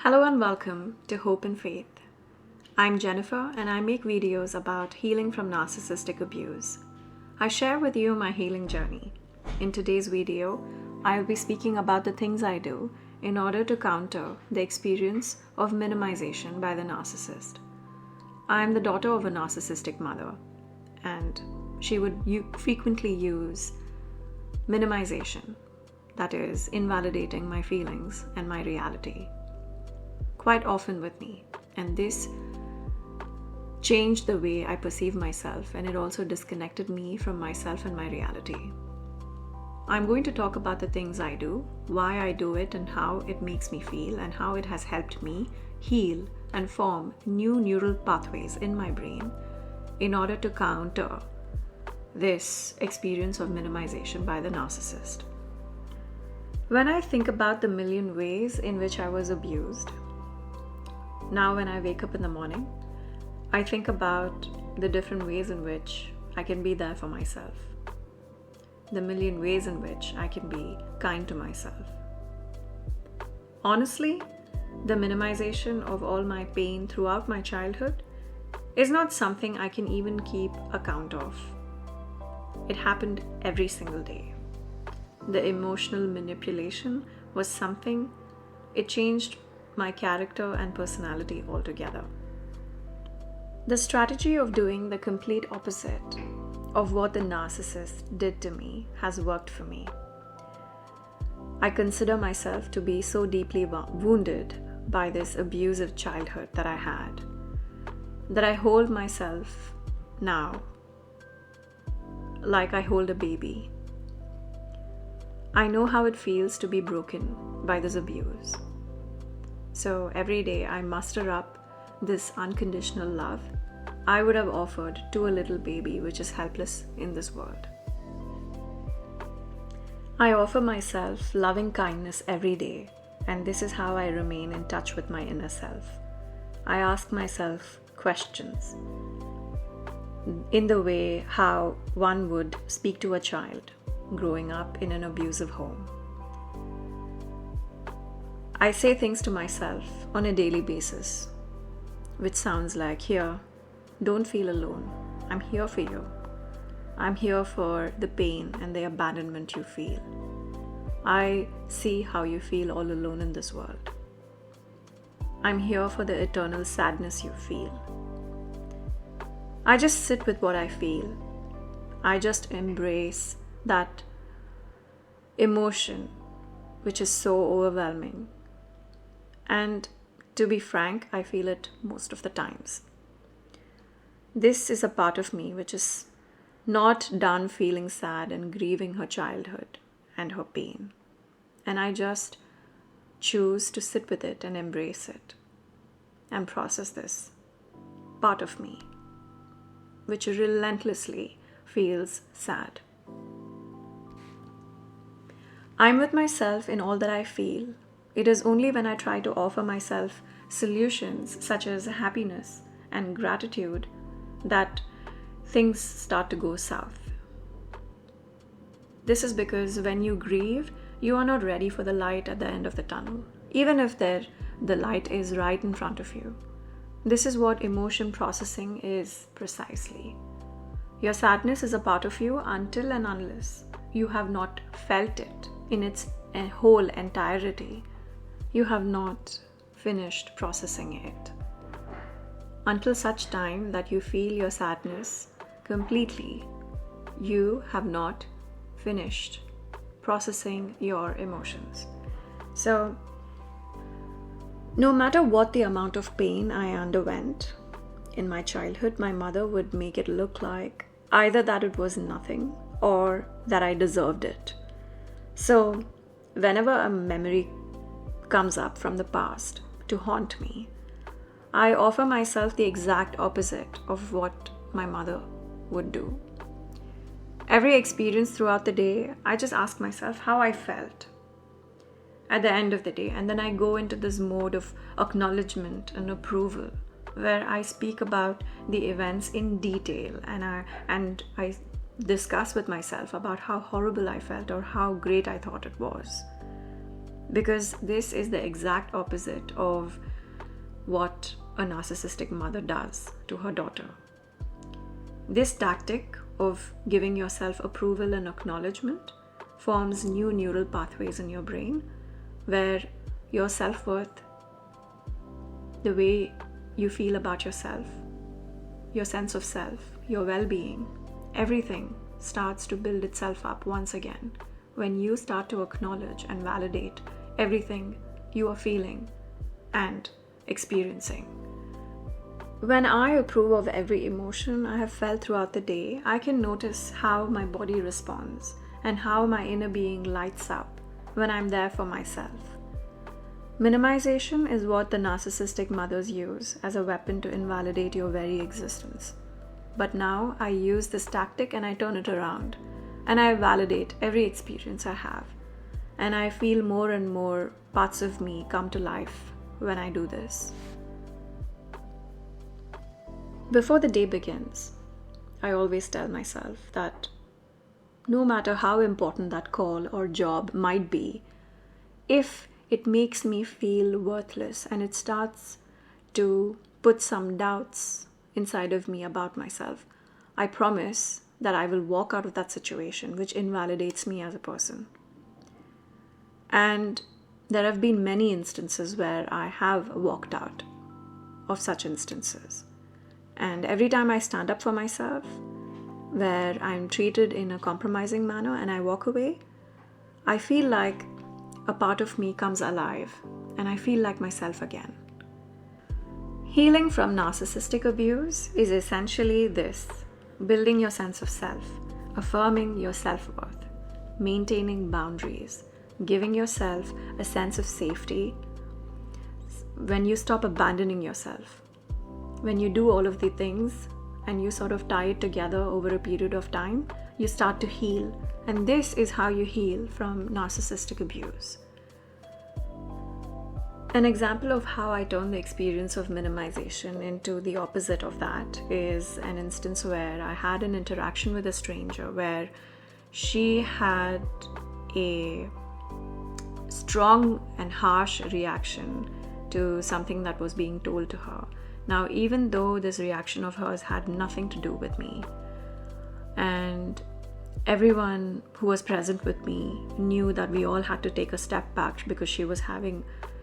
Hello and welcome to Hope and Faith. I'm Jennifer and I make videos about healing from narcissistic abuse. I share with you my healing journey. In today's video, I'll be speaking about the things I do in order to counter the experience of minimization by the narcissist. I'm the daughter of a narcissistic mother, and she would frequently use minimization, that is, invalidating my feelings and my reality, quite often with me. And this changed the way I perceive myself, and it also disconnected me from myself and my reality. I'm going to talk about the things I do, why I do it, and how it makes me feel, and how it has helped me heal and form new neural pathways in my brain in order to counter this experience of minimization by the narcissist. When I think about the million ways in which I was abused, now when I wake up in the morning, I think about the different ways in which I can be there for myself, the million ways in which I can be kind to myself. Honestly, the minimization of all my pain throughout my childhood is not something I can even keep account of. It happened every single day. The emotional manipulation was something, it changed my character and personality altogether. The strategy of doing the complete opposite of what the narcissist did to me has worked for me. I consider myself to be so deeply wounded by this abusive childhood that I had, that I hold myself now like I hold a baby. I know how it feels to be broken by this abuse. So every day I muster up this unconditional love I would have offered to a little baby which is helpless in this world. I offer myself loving kindness every day, and this is how I remain in touch with my inner self. I ask myself questions in the way how one would speak to a child growing up in an abusive home. I say things to myself on a daily basis, which sounds like, here, don't feel alone. I'm here for you. I'm here for the pain and the abandonment you feel. I see how you feel all alone in this world. I'm here for the eternal sadness you feel. I just sit with what I feel. I just embrace that emotion, which is so overwhelming. And to be frank, I feel it most of the times. This is a part of me which is not done feeling sad and grieving her childhood and her pain. And I just choose to sit with it and embrace it and process this part of me, which relentlessly feels sad. I'm with myself in all that I feel. It is only when I try to offer myself solutions such as happiness and gratitude that things start to go south. This is because when you grieve, you are not ready for the light at the end of the tunnel, even if the light is right in front of you. This is what emotion processing is precisely. Your sadness is a part of you until and unless you have not felt it in its whole entirety. You have not finished processing it. Until such time that you feel your sadness completely, you have not finished processing your emotions. So, no matter what the amount of pain I underwent in my childhood, my mother would make it look like either that it was nothing or that I deserved it. So, whenever a memory comes up from the past to haunt me, I offer myself the exact opposite of what my mother would do. Every experience throughout the day, I just ask myself how I felt at the end of the day, and then I go into this mode of acknowledgement and approval where I speak about the events in detail and I discuss with myself about how horrible I felt or how great I thought it was. because this is the exact opposite of what a narcissistic mother does to her daughter. This tactic of giving yourself approval and acknowledgement forms new neural pathways in your brain where your self-worth, the way you feel about yourself, your sense of self, your well-being, everything starts to build itself up once again when you start to acknowledge and validate everything you are feeling and experiencing. When I approve of every emotion I have felt throughout the day, I can notice how my body responds and how my inner being lights up when I'm there for myself. Minimization is what the narcissistic mothers use as a weapon to invalidate your very existence. But now I use this tactic and I turn it around and I validate every experience I have. And I feel more and more parts of me come to life when I do this. Before the day begins, I always tell myself that no matter how important that call or job might be, if it makes me feel worthless and it starts to put some doubts inside of me about myself, I promise that I will walk out of that situation which invalidates me as a person. And there have been many instances where I have walked out of such instances. And every time I stand up for myself, where I'm treated in a compromising manner and I walk away, I feel like a part of me comes alive and I feel like myself again. Healing from narcissistic abuse is essentially this: building your sense of self, affirming your self-worth, maintaining boundaries, giving yourself a sense of safety when you stop abandoning yourself. When you do all of the things and you sort of tie it together over a period of time, you start to heal. And this is how you heal from narcissistic abuse. An example of how I turn the experience of minimization into the opposite of that is an instance where I had an interaction with a stranger where she had a strong and harsh reaction to something that was being told to her. Now, even though this reaction of hers had nothing to do with me, and everyone who was present with me knew that we all had to take a step back because she was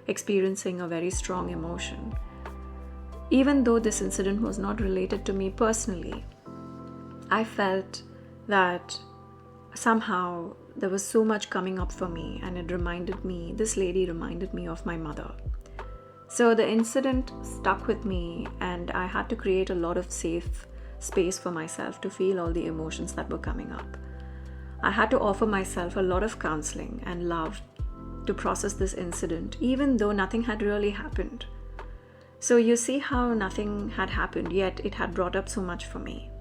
experiencing a very strong emotion. Even though this incident was not related to me personally, I felt that somehow there was so much coming up for me, and this lady reminded me of my mother. So the incident stuck with me, and I had to create a lot of safe space for myself to feel all the emotions that were coming up. I had to offer myself a lot of counseling and love to process this incident, even though nothing had really happened. So you see how nothing had happened, yet it had brought up so much for me.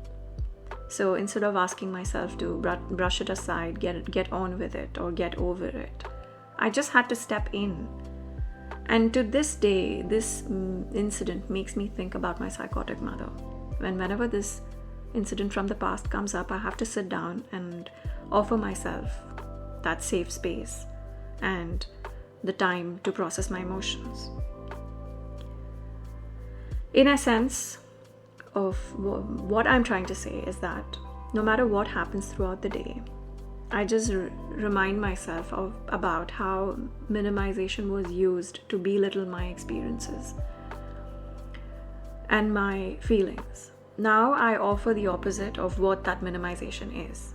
So instead of asking myself to brush it aside, get on with it, or get over it, I just had to step in. And to this day, this incident makes me think about my psychotic mother. Whenever this incident from the past comes up, I have to sit down and offer myself that safe space and the time to process my emotions. In a sense of what I'm trying to say is that no matter what happens throughout the day, I just remind myself about how minimization was used to belittle my experiences and my feelings. Now I offer the opposite of what that minimization is.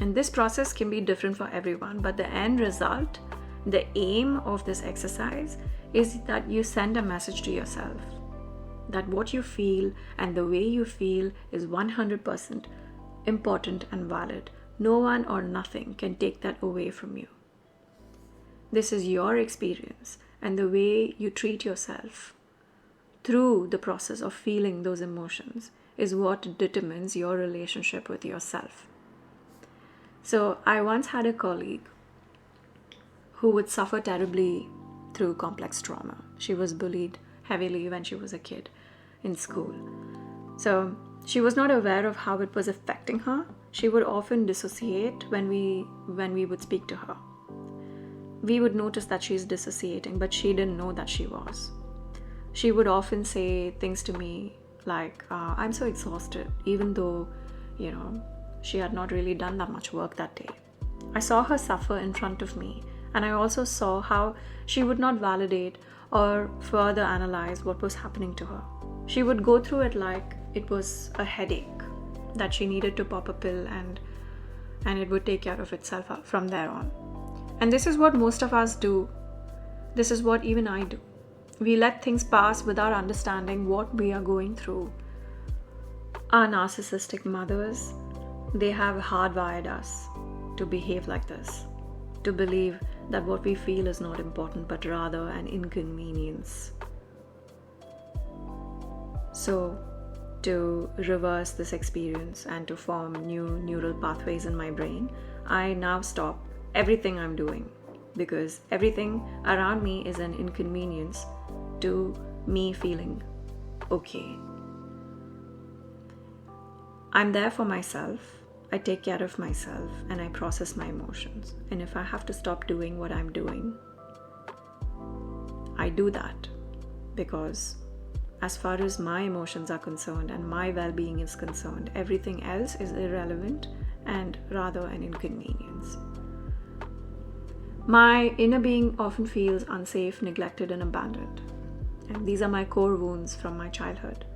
And this process can be different for everyone, but the end result, the aim of this exercise is that you send a message to yourself that what you feel and the way you feel is 100% important and valid. No one or nothing can take that away from you. This is your experience, and the way you treat yourself through the process of feeling those emotions is what determines your relationship with yourself. So I once had a colleague who would suffer terribly through complex trauma. She was bullied heavily when she was a kid in school. So she was not aware of how it was affecting her. She would often dissociate when we would speak to her. we would notice that she's dissociating, but she didn't know that she was. She would often say things to me like, I'm so exhausted, even though, she had not really done that much work that day. I saw her suffer in front of me, and I also saw how she would not validate or further analyze what was happening to her. She would go through it like it was a headache, that she needed to pop a pill and it would take care of itself from there on. And this is what most of us do. This is what even I do. We let things pass without understanding what we are going through. Our narcissistic mothers, they have hardwired us to behave like this, to believe that what we feel is not important, but rather an inconvenience. So, to reverse this experience and to form new neural pathways in my brain, I now stop everything I'm doing, because everything around me is an inconvenience to me feeling okay. I'm there for myself, I take care of myself, and I process my emotions. And if I have to stop doing what I'm doing, I do that, because as far as my emotions are concerned and my well-being is concerned, everything else is irrelevant and rather an inconvenience. My inner being often feels unsafe, neglected, and abandoned. And these are my core wounds from my childhood.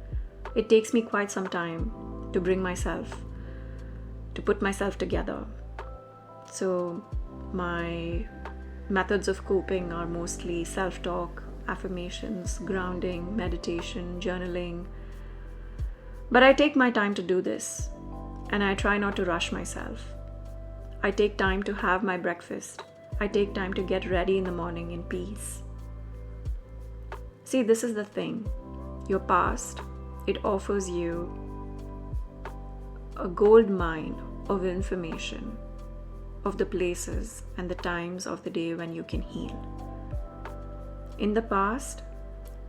It takes me quite some time to put myself together. So my methods of coping are mostly self-talk, affirmations, grounding, meditation, journaling. But I take my time to do this, and I try not to rush myself. I take time to have my breakfast. I take time to get ready in the morning in peace. See, this is the thing. Your past, it offers you a gold mine of information of the places and the times of the day when you can heal. In the past,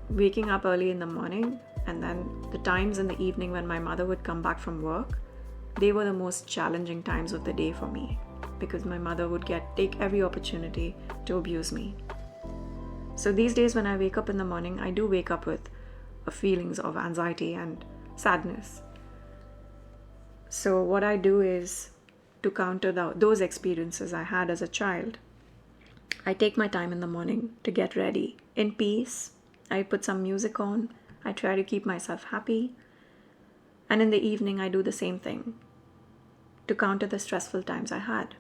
waking up early in the morning and then the times in the evening when my mother would come back from work, they were the most challenging times of the day for me, because my mother would take every opportunity to abuse me. So these days when I wake up in the morning, I do wake up with feelings of anxiety and sadness. So what I do is, to counter those experiences I had as a child, I take my time in the morning to get ready in peace. I put some music on. I try to keep myself happy. And in the evening, I do the same thing to counter the stressful times I had.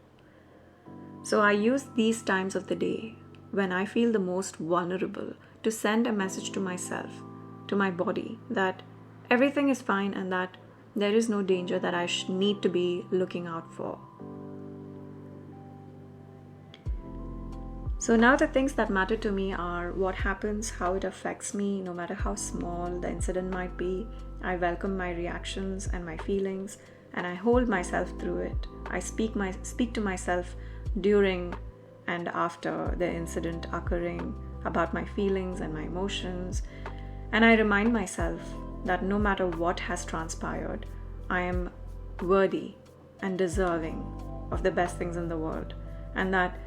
So I use these times of the day when I feel the most vulnerable to send a message to myself, to my body, that everything is fine and that there is no danger that I need to be looking out for. So now the things that matter to me are what happens, how it affects me, no matter how small the incident might be. I welcome my reactions and my feelings, and I hold myself through it. I speak to myself during and after the incident occurring about my feelings and my emotions, and I remind myself that no matter what has transpired, I am worthy and deserving of the best things in the world, and that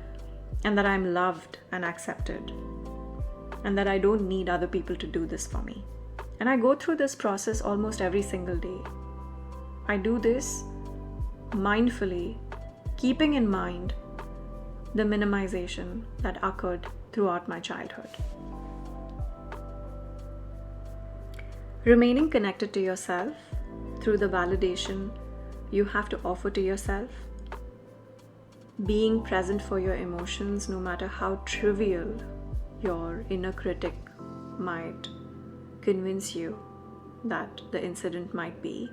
I'm loved and accepted, and that I don't need other people to do this for me. And I go through this process almost every single day. I do this mindfully, keeping in mind the minimization that occurred throughout my childhood. Remaining connected to yourself through the validation you have to offer to yourself, being present for your emotions no matter how trivial your inner critic might convince you that the incident might be,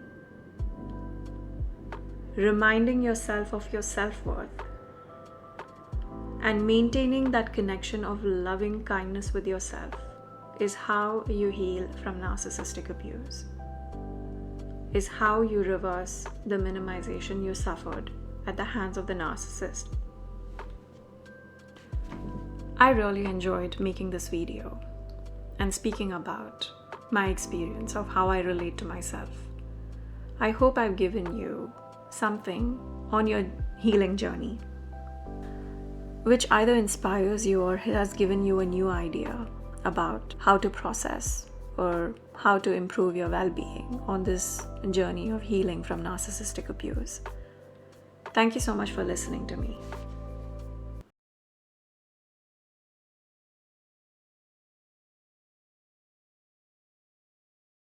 reminding yourself of your self-worth, and maintaining that connection of loving kindness with yourself is how you heal from narcissistic abuse, is how you reverse the minimization you suffered at the hands of the narcissist. I really enjoyed making this video and speaking about my experience of how I relate to myself. I hope I've given you something on your healing journey. which either inspires you or has given you a new idea about how to process or how to improve your well-being on this journey of healing from narcissistic abuse. Thank you so much for listening to me.